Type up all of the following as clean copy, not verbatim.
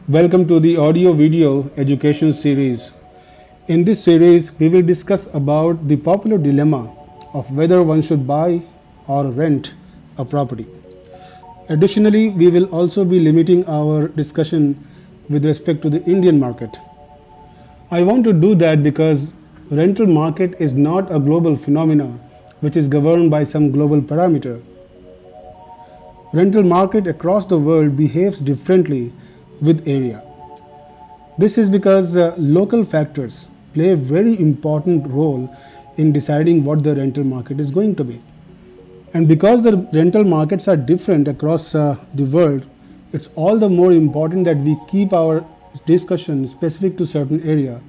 Welcome to the audio video education series. In this series, we will discuss about the popular dilemma of whether one should buy or rent a property. Additionally, we will also be limiting our discussion with respect to the Indian market. I want to do that because rental market is not a global phenomenon which is governed by some global parameter. Rental market across the world behaves differently with area. This is because local factors play a very important role in deciding what the rental market is going to be. And because the rental markets are different across the world, it's all the more important that we keep our discussion specific to certain area,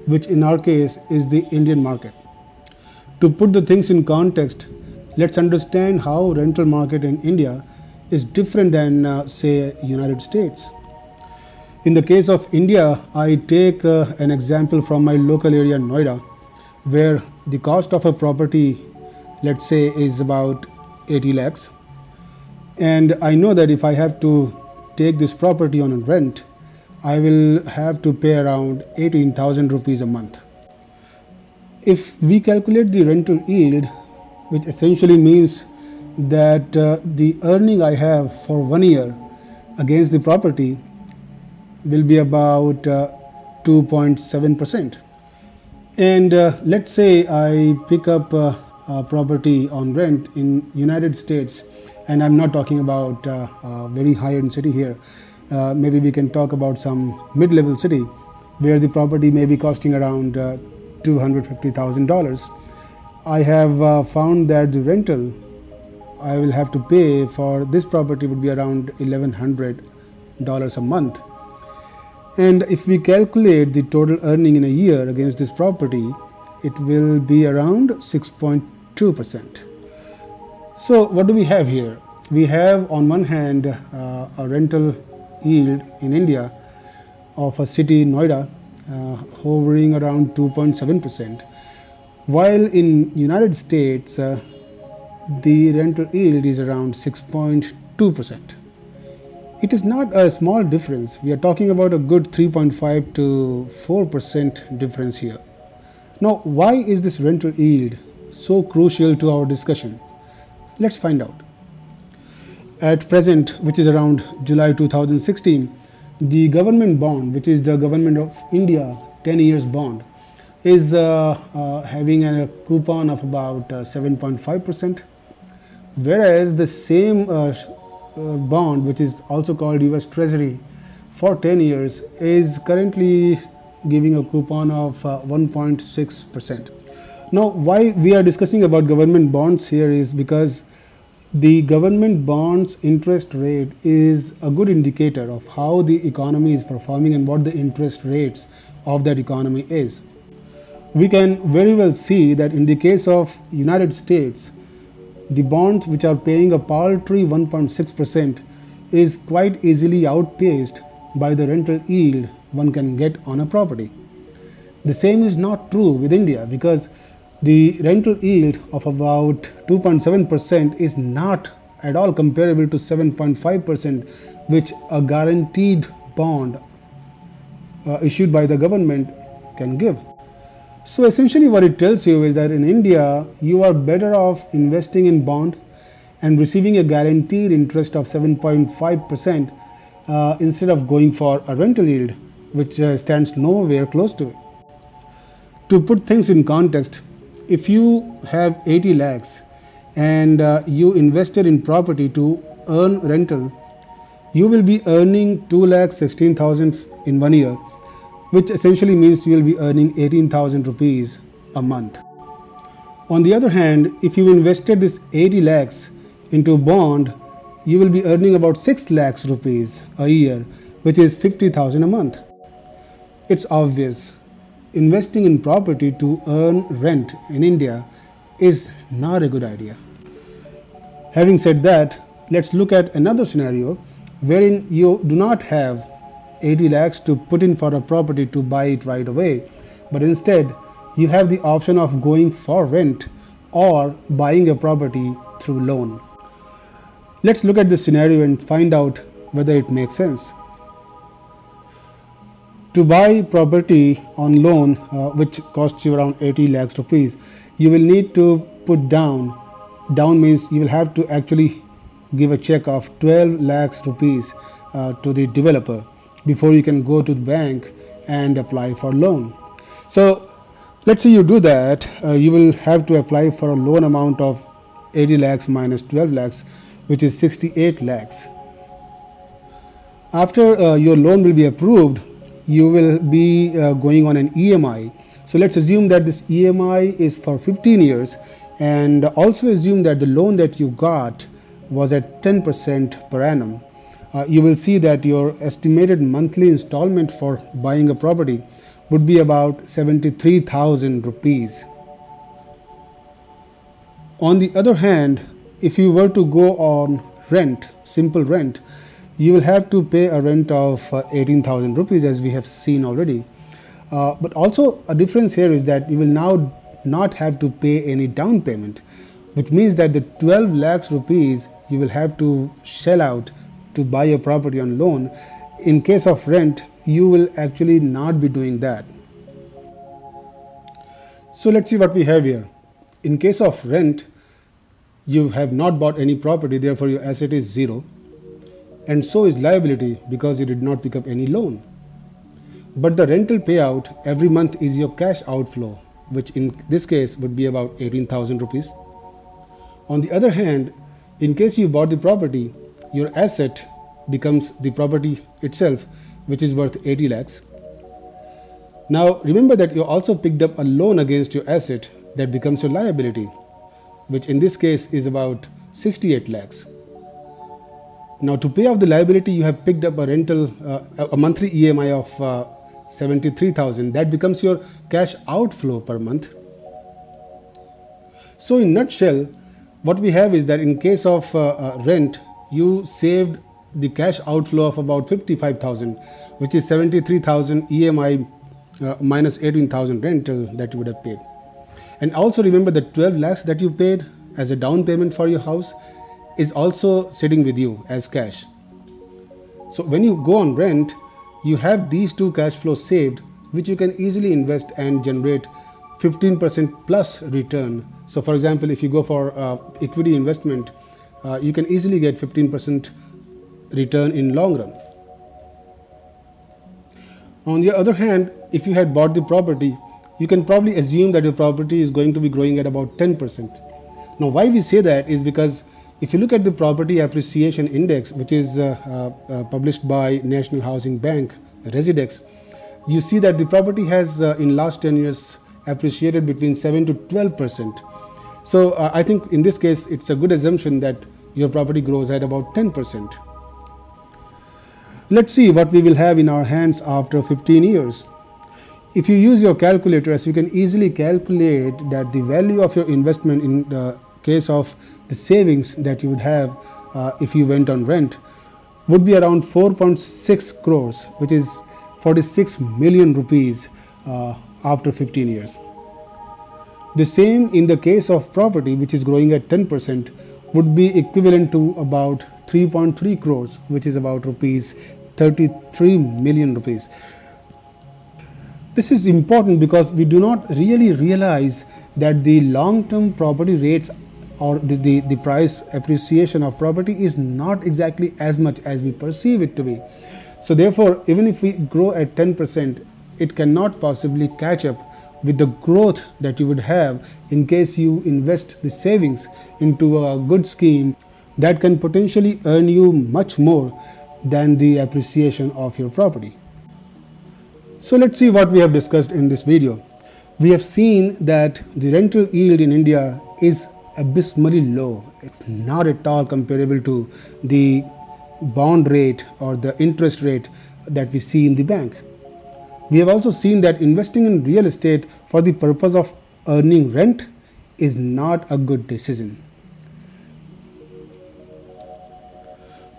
which in our case is the Indian market. To put the things in context, let's understand how rental market in India is different than say United States. In the case of India, I take an example from my local area Noida, where the cost of a property, let's say, is about 80 lakhs. And I know that if I have to take this property on a rent, I will have to pay around 18,000 rupees a month. If we calculate the rental yield, which essentially means that the earning I have for 1 year against the property will be about 2.7%. And let's say I pick up a property on rent in United States, and I'm not talking about a very high-end city here. Maybe we can talk about some mid-level city where the property may be costing around $250,000. I have found that the rental I will have to pay for this property would be around $1,100 a month. And if we calculate the total earning in a year against this property, it will be around 6.2%. So what do we have here? We have on one hand a rental yield in India of a city Noida hovering around 2.7%, while in United States the rental yield is around 6.2%. It is not a small difference. We are talking about a good 3.5 to 4% difference here. Now, why is this rental yield so crucial to our discussion? Let's find out. At present, which is around July 2016, the government bond, which is the Government of India 10 years bond, is having a coupon of about 7.5%, whereas the same bond, which is also called US Treasury for 10 years, is currently giving a coupon of 1.6%. Now, why we are discussing about government bonds here is because the government bonds interest rate is a good indicator of how the economy is performing and what the interest rates of that economy is. We can very well see that in the case of United States, the bonds which are paying a paltry 1.6% is quite easily outpaced by the rental yield one can get on a property. The same is not true with India, because the rental yield of about 2.7% is not at all comparable to 7.5%, which a guaranteed bond issued by the government can give. So essentially what it tells you is that in India, you are better off investing in bond and receiving a guaranteed interest of 7.5% instead of going for a rental yield, which stands nowhere close to it. To put things in context, if you have 80 lakhs and you invested in property to earn rental, you will be earning 2,16,000 in 1 year, which essentially means you will be earning 18,000 rupees a month. On the other hand, if you invested this 80 lakhs into bond, you will be earning about 6 lakhs rupees a year, which is 50,000 a month. It's obvious, investing in property to earn rent in India is not a good idea. Having said that, let's look at another scenario wherein you do not have 80 lakhs to put in for a property to buy it right away, but instead you have the option of going for rent or buying a property through loan. Let's look at this scenario and find out whether it makes sense. To buy property on loan which costs you around 80 lakhs rupees, you will need to put down. Down means you will have to actually give a check of 12 lakhs rupees to the developer before you can go to the bank and apply for loan. So let's say you do that, you will have to apply for a loan amount of 80 lakhs minus 12 lakhs, which is 68 lakhs. After your loan will be approved, you will be going on an EMI. So let's assume that this EMI is for 15 years, and also assume that the loan that you got was at 10% per annum. You will see that your estimated monthly installment for buying a property would be about 73,000 rupees. On the other hand, if you were to go on rent, simple rent, you will have to pay a rent of 18,000 rupees, as we have seen already. But also a difference here is that you will now not have to pay any down payment, which means that the 12 lakhs rupees you will have to shell out to buy a property on loan. In case of rent, you will actually not be doing that. So let's see what we have here. In case of rent, you have not bought any property, therefore your asset is zero, and so is liability because you did not pick up any loan. But the rental payout every month is your cash outflow, which in this case would be about 18,000 rupees. On the other hand, in case you bought the property, your asset becomes the property itself, which is worth 80 lakhs. Now remember that you also picked up a loan against your asset that becomes your liability, which in this case is about 68 lakhs. Now to pay off the liability, you have picked up a rental, a monthly EMI of 73,000. That becomes your cash outflow per month. So in nutshell, what we have is that in case of rent, you saved the cash outflow of about 55,000, which is 73,000 EMI minus 18,000 rental that you would have paid. And also remember that 12 lakhs that you paid as a down payment for your house is also sitting with you as cash. So when you go on rent, you have these two cash flows saved, which you can easily invest and generate 15% plus return. So for example, if you go for equity investment, you can easily get 15% return in long run. On the other hand, if you had bought the property, you can probably assume that your property is going to be growing at about 10%. Now why we say that is because if you look at the property appreciation index, which is published by National Housing Bank, Residex, you see that the property has in last 10 years appreciated between 7 to 12%. So I think in this case, it's a good assumption that your property grows at about 10%. Let's see what we will have in our hands after 15 years. If you use your calculators, you can easily calculate that the value of your investment in the case of the savings that you would have if you went on rent would be around 4.6 crores, which is 46 million rupees after 15 years. The same in the case of property, which is growing at 10%, would be equivalent to about 3.3 crores, which is about rupees 33 million rupees. This is important because we do not really realize that the long-term property rates or the price appreciation of property is not exactly as much as we perceive it to be. So therefore, even if we grow at 10%, it cannot possibly catch up with the growth that you would have in case you invest the savings into a good scheme that can potentially earn you much more than the appreciation of your property. So let's see what we have discussed in this video. We have seen that the rental yield in India is abysmally low. It's not at all comparable to the bond rate or the interest rate that we see in the bank. We have also seen that investing in real estate for the purpose of earning rent is not a good decision.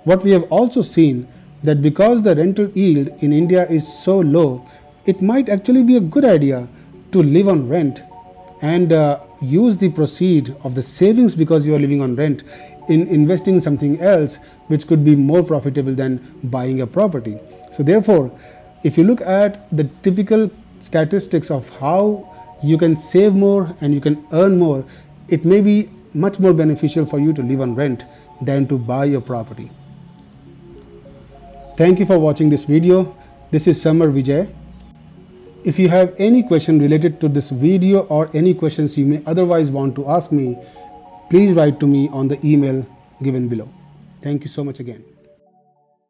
What we have also seen that because the rental yield in India is so low, it might actually be a good idea to live on rent and use the proceed of the savings because you are living on rent in investing in something else which could be more profitable than buying a property. So therefore, If you look at the typical statistics of how you can save more and you can earn more, it may be much more beneficial for you to live on rent than to buy your property. Thank you for watching this video. This is Samar Vijay. If you have any question related to this video or any questions you may otherwise want to ask me, please write to me on the email given below. Thank you so much again.